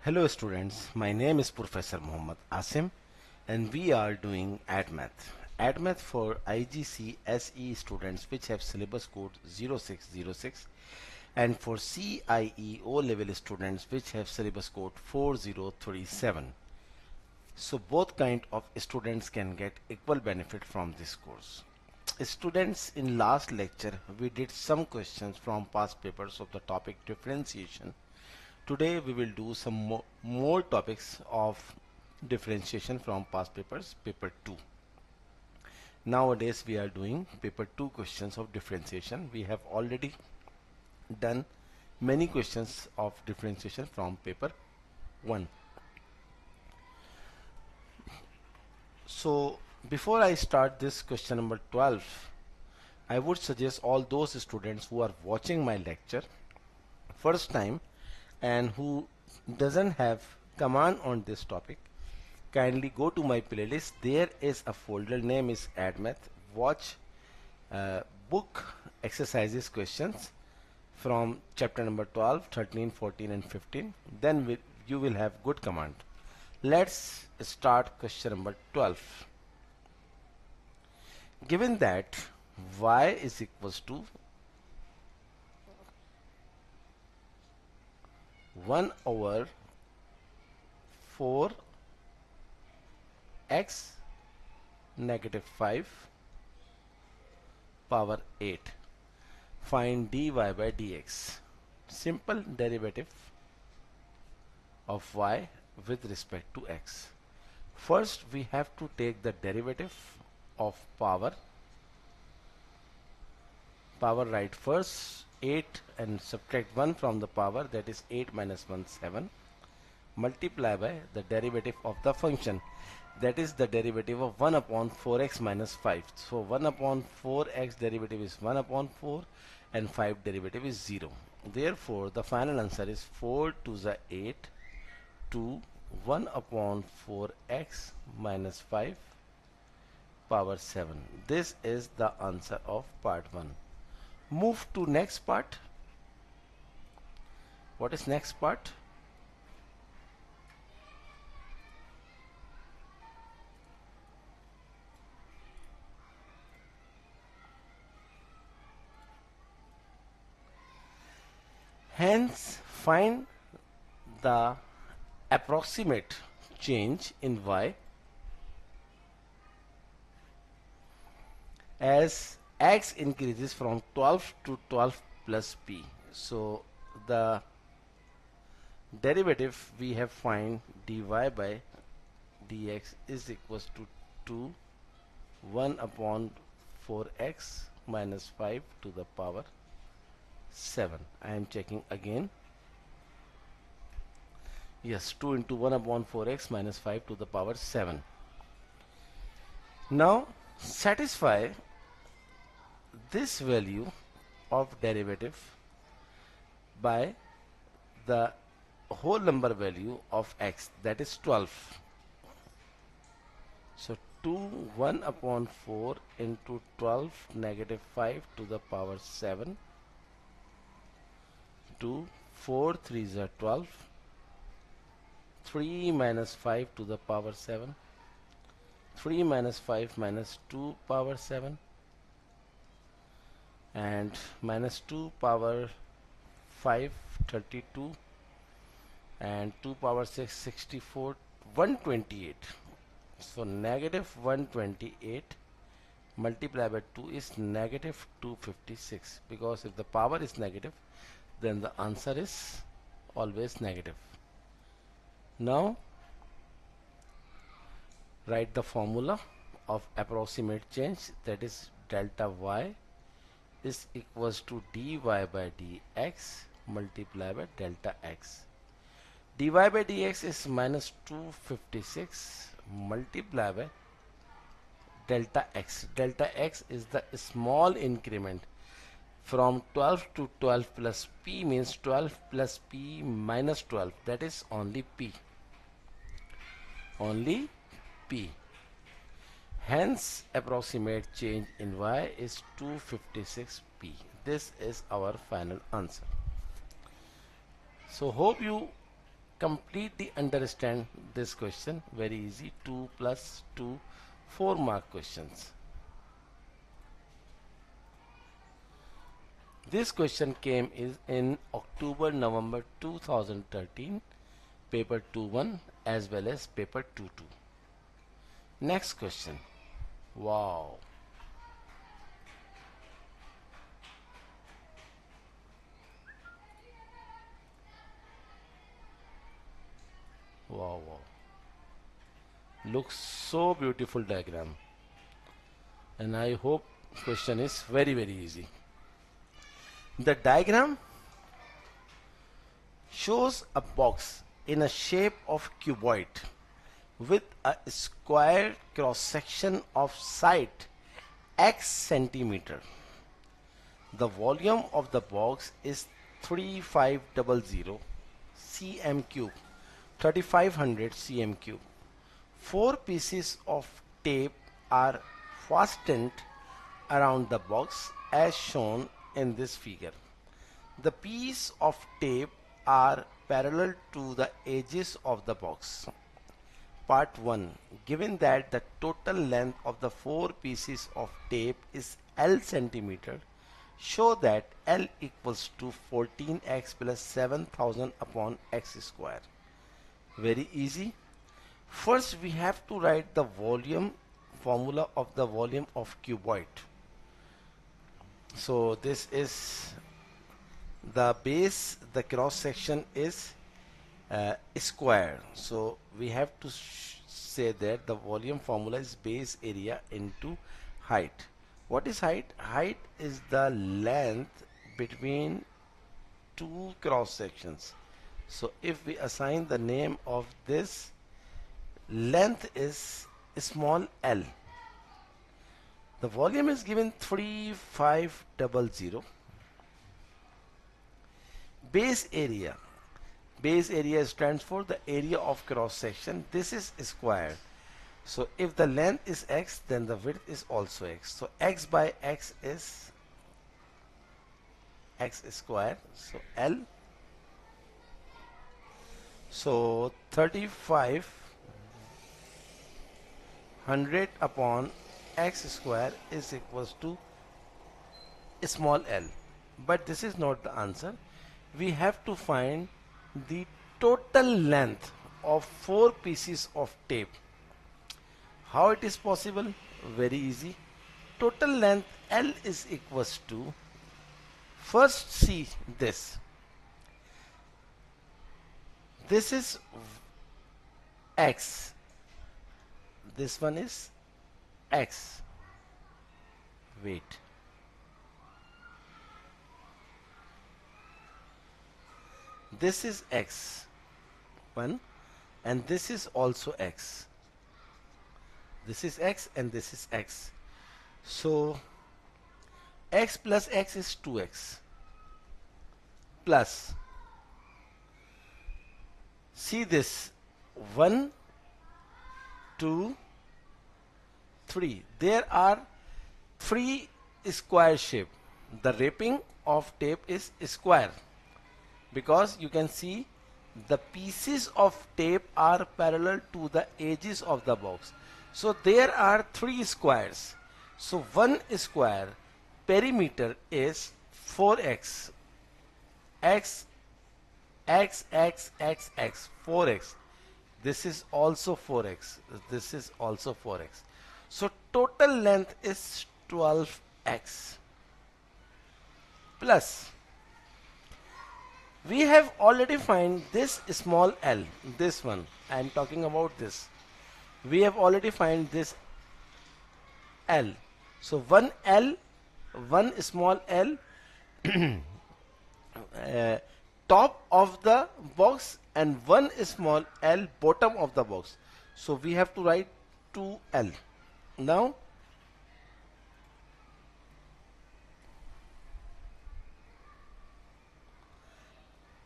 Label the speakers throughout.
Speaker 1: Hello students, my name is Professor Muhammad Asim and we are doing AdMath. AdMath for IGCSE students which have syllabus code 0606 and for CIE O-level students which have syllabus code 4037. So both kind of students can get equal benefit from this course. Students, in last lecture we did some questions from past papers of the topic differentiation. Today we will do some more topics of differentiation from past papers, paper 2. Nowadays we are doing paper 2 questions of differentiation. We have already done many questions of differentiation from paper 1. So before I start this question number 12, I would suggest all those students who are watching my lecture first time and who doesn't have command on this topic, kindly go to my playlist. There is a folder name is AdMath. Watch book exercises questions from chapter number 12, 13, 14 and 15. Then you will have good command. Let's start question number 12. Given that y is equals to 1 over 4 x negative 5 power 8, find dy by dx. Simple derivative of y with respect to x. First we have to take the derivative of power right first, 8 and subtract 1 from the power, that is 8 minus 1 7, multiply by the derivative of the function, that is the derivative of 1 upon 4x minus 5. So 1 upon 4x derivative is 1 upon 4 and 5 derivative is 0. Therefore the final answer is 4 to the 8 to 1 upon 4x minus 5 power 7. This is the answer of part 1. Move to next part. What is next part? Hence find the approximate change in y as x increases from 12 to 12 plus p. So the derivative we have find dy by dx is equals to 2 1 upon 4x minus 5 to the power 7. I am checking again. Yes, 2 into 1 upon 4x minus 5 to the power 7. Now satisfy this value of derivative by the whole number value of x, that is 12. So 2 1 upon 4 into 12 negative 5 to the power 7, 2 4 3s are 12, 3 minus 5 to the power 7, 3 minus 5 minus 2 power 7, and minus 2 power 5 32, and 2 power 6 64, 128. So negative 128 multiplied by 2 is negative 256, because if the power is negative then the answer is always negative. Now write the formula of approximate change, that is delta y is equals to dy by dx multiplied by delta x. Dy by dx is minus 256 multiplied by delta x. Delta x is the small increment from 12 to 12 plus p, means 12 plus p minus 12, that is only p. Only p. Hence approximate change in y is 256p. This is our final answer. So hope you completely understand this question. Very easy. 2 plus 2, 4 mark questions. This question came in October November 2013, paper 2-1 as well as paper 2-2. Next question. Wow. Wow, wow. Looks so beautiful diagram. And I hope question is very, very easy. The diagram shows a box in a shape of cuboid with a square cross section of side x centimeter. The volume of the box is 3500 cm cube, 3500 cm cube. 4 pieces of tape are fastened around the box as shown in this figure. The piece of tape are parallel to the edges of the box. Part 1. Given that the total length of the 4 pieces of tape is L centimeter, show that L equals to 14x plus 7000 upon x square. Very easy. First we have to write the volume formula of the volume of cuboid. So this is the base, the cross section is square. So we have to say that the volume formula is base area into height. What is height? Height is the length between two cross sections. So if we assign the name of this, length is small l. The volume is given 3500. Base area. Base area stands for the area of cross section. This is square. So if the length is x, then the width is also x. So x by x is x square. So L. So 3500 upon x square is equals to small l. But this is not the answer. We have to find the total length of 4 pieces of tape. How it is possible? Very easy. Total length L is equals to, first see this. This is x. This one is x. Wait. This is x, 1, and this is also x. This is x and this is x. So x plus x is 2x plus, see this, 1, 2, 3. There are 3 square shape. The wrapping of tape is square, because you can see the pieces of tape are parallel to the edges of the box. So there are 3 squares. So 1 square perimeter is 4x. X, x, x, x, x, 4x. This is also 4x. This is also 4x. So total length is 12x plus, we have already find this small l, this one I am talking about this. We have already find this l. So 1 l, 1 small l top of the box and 1 small l bottom of the box. So we have to write 2l. Now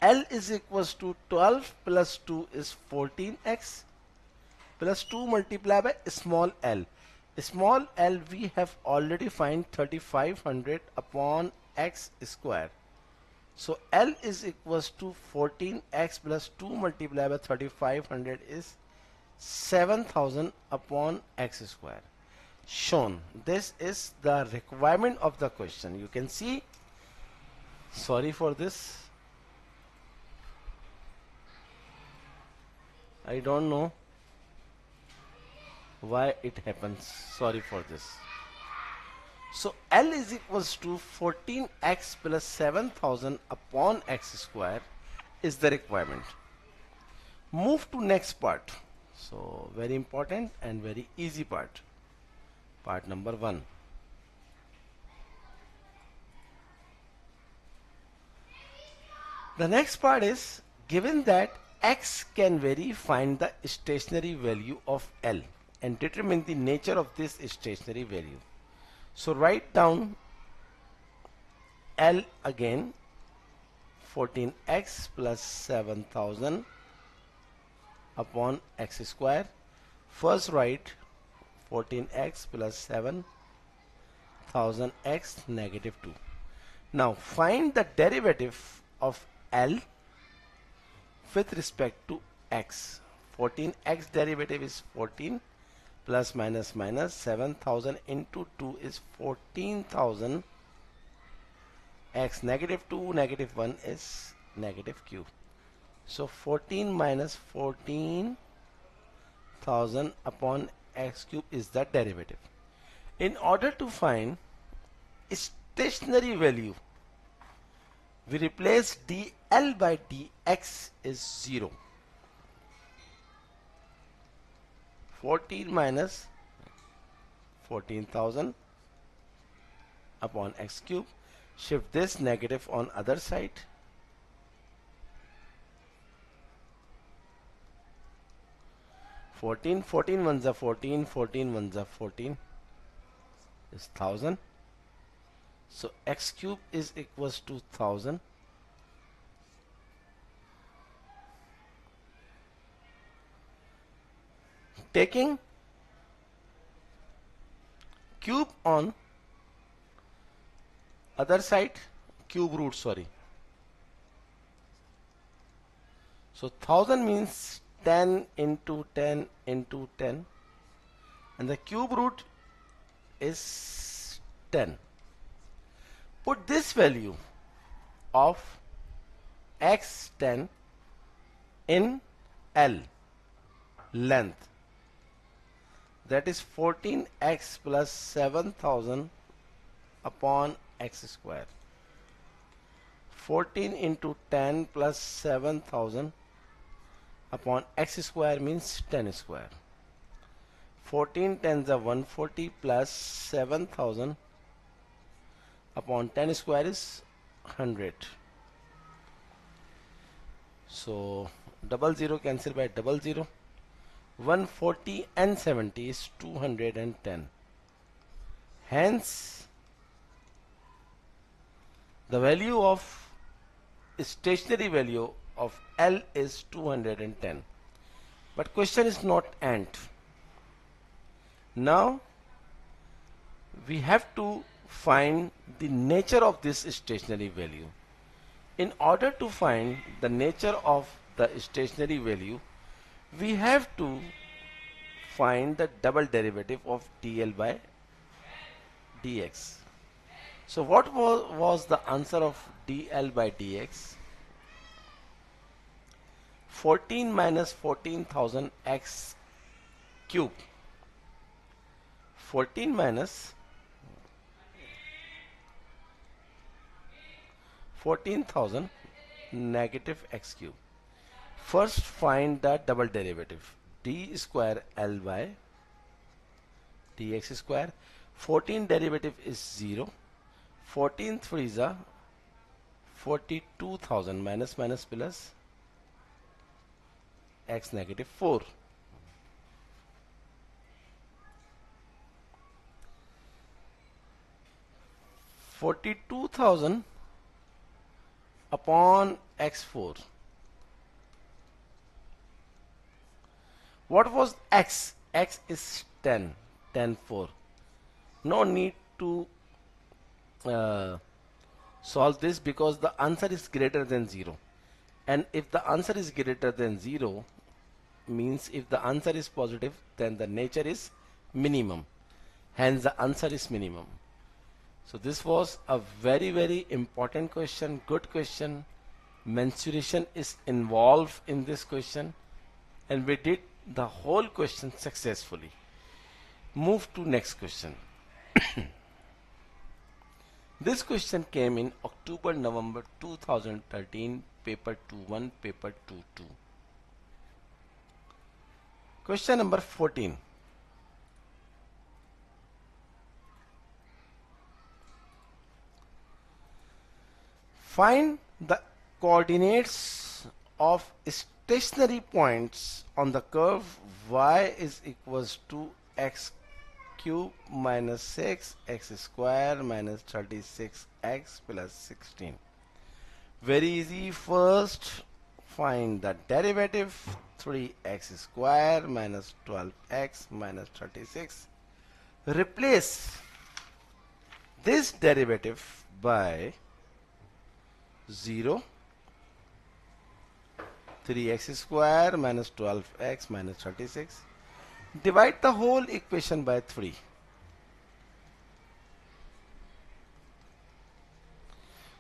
Speaker 1: L is equals to 12 plus 2 is 14x plus 2 multiplied by small l. Small l we have already find 3500 upon x square. So L is equals to 14x plus 2 multiplied by 3500 is 7000 upon x square. Shown. This is the requirement of the question. You can see, sorry for this. I don't know why it happens. Sorry for this. So L is equals to 14x plus 7000 upon x square is the requirement. Move to next part. So very important and very easy part. Part number 1. The next part is, given that x can vary, find the stationary value of L and determine the nature of this stationary value. So write down L again, 14x plus 7000 upon x square. First write 14x plus 7000x negative 2. Now find the derivative of L with respect to x. 14x derivative is 14 plus minus minus 7000 into 2 is 14,000. X negative 2 negative 1 is negative q. So 14 minus 14,000 upon x cube is the derivative. In order to find stationary value, we replace dl by dx is 0. 14 minus 14,000 upon x cube. Shift this negative on other side. Fourteen ones are 14 ones are 14 is 1000. So x cube is equals to 1000. Taking cube on other side, cube root, sorry. So 1000 means 10 into 10 into 10, and the cube root is 10. Put this value of x10 in L, length, that is 14x plus 7000 upon x square. 14 into 10 plus 7000 upon x square means 10 square. 14 tens are 140 plus 7000 upon 10 square is 100. So double zero cancel by double zero. 140 and 70 is 210. Hence the value of stationary value of L is 210. But question is not and. Now we have to find the nature of this stationary value. In order to find the nature of the stationary value, we have to find the double derivative of dl by dx. So what was the answer of dl by dx? 14 minus 14,000 x cube. 14 minus 14,000 negative x cube. First find the double derivative. D square L by dx square. 14 derivative is 0. 14 threes are 42,000 minus minus plus x negative 4. $42,000 upon x4. What was x? X is 10. 10 4. No need to Solve this because the answer is greater than 0. And if the answer is greater than 0, means if the answer is positive, then the nature is minimum. Hence the answer is minimum. So this was a very important question, good question. Mensuration is involved in this question, and we did the whole question successfully. Move to next question. This question came in October November 2013, paper 2-1, paper 2-2. Question number 14. Find the coordinates of stationary points on the curve y is equals to x cube minus 6 x square minus 36 x plus 16. Very easy. First find the derivative, 3x square minus 12x minus 36. Replace this derivative by 0, 3x square minus 12x minus 36. Divide the whole equation by 3.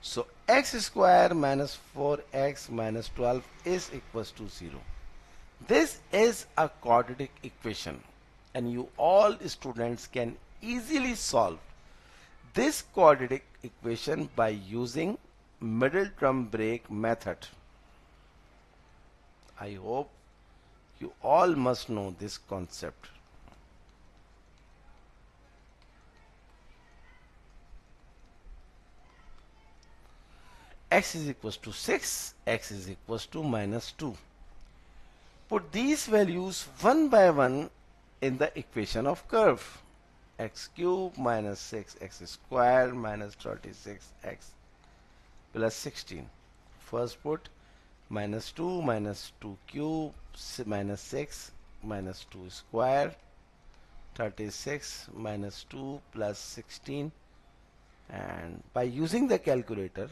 Speaker 1: So x square minus 4x minus 12 is equals to 0. This is a quadratic equation, and you all students can easily solve this quadratic equation by using middle term break method. I hope you all must know this concept. X is equals to 6, x is equals to minus 2. Put these values one by one in the equation of curve. X cube minus 6x square minus 36x plus 16. First put minus 2 cube minus 6 minus 2 square, 36 minus 2 plus 16, and by using the calculator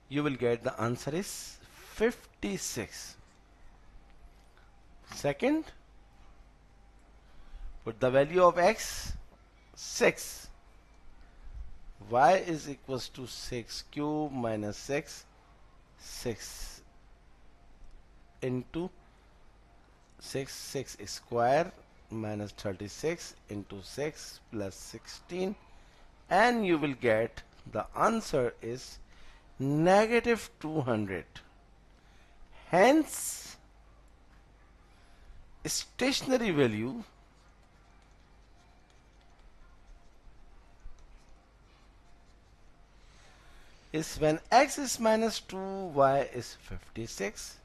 Speaker 1: you will get the answer is 56. Second, put the value of x 6, y is equals to 6 cube minus 6 into 6 square minus 36 into 6 plus 16, and you will get the answer is negative 200. Hence stationary value is when x is minus 2, y is 56.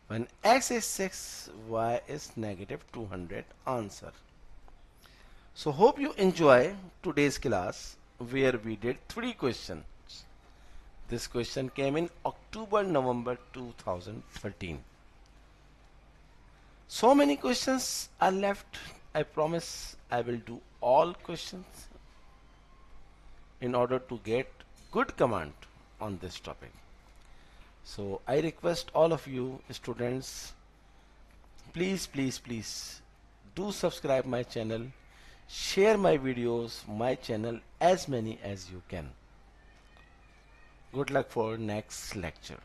Speaker 1: When x is 6, y is negative 200. Answer. So hope you enjoy today's class where we did 3 questions. This question came in October November 2013. So many questions are left. I promise I will do all questions in order to get good command on this topic. So I request all of you students, please do subscribe my channel, share my videos, my channel, as many as you can. Good luck for next lecture.